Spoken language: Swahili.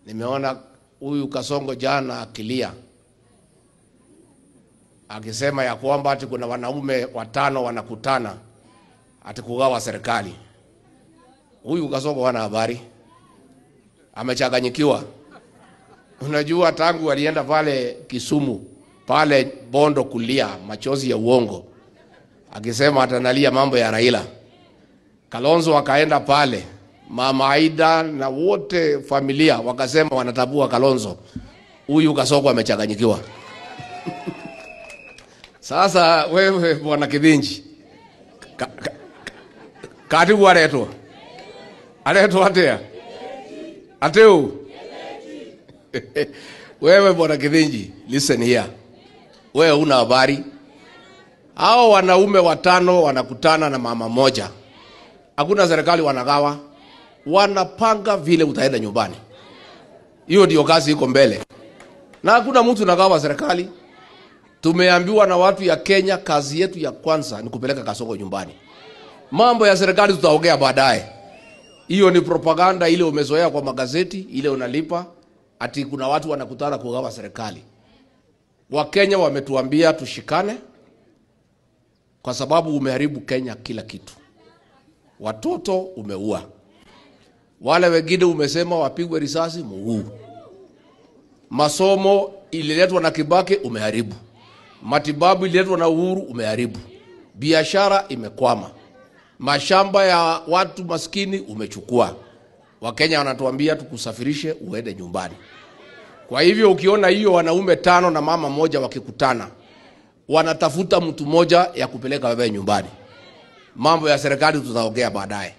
Nimeona huyu Kasongo jana akilia, akisema ya kwamba ati kuna wanaume 5 wanakutana ati kugawa serikali. Huyu Kasongo hana habari, amechanganyikiwa. Unajua tangu alienda pale Kisumu, pale Bondo kulia machozi ya uongo, akisema atanalia mambo ya Raila. Kalonzo akaenda pale, Mama Aida na wote familia wakasema wanatabua Kalonzo. Huyu Kasongo amechanganyikiwa. Sasa wewe bwana Kibinji, katibu aletwa. Aletwa atea. Ateu. Wewe bwana Kibinji, listen here. Wewe una habari? Hao wanaume 5 wanakutana na mama moja. Hakuna serikali wanagawa. Wanapanga vile utaenda nyumbani. Hiyo ndio kazi iko mbele. Na hakuna mtu nagawa serikali. Tumeambiwa na watu ya Kenya kazi yetu ya kwanza ni kupeleka Kasongo nyumbani. Mambo ya serikali tutaongea baadaye. Hiyo ni propaganda ile umezoea kwa magazeti, ile unalipa ati kuna watu wanakutana kugawa serikali. Wakenya wametuambia tushikane kwa sababu umeharibu Kenya kila kitu. Watoto umeua. Wale wengine umesema wapigwe risasi muuu. Masomo ililetwa na Kibaki umeharibu. Matibabu ililetwa na Uhuru umeharibu. Biashara imekwama. Mashamba ya watu maskini umechukua. Wakenya wanatuambia tukusafirishe uende nyumbani. Kwa hivyo ukiona hiyo wanaume 5 na mama moja wakikutana, wanatafuta mtu moja ya kupeleka wewe nyumbani. Mambo ya serikali tutaongea baadaye.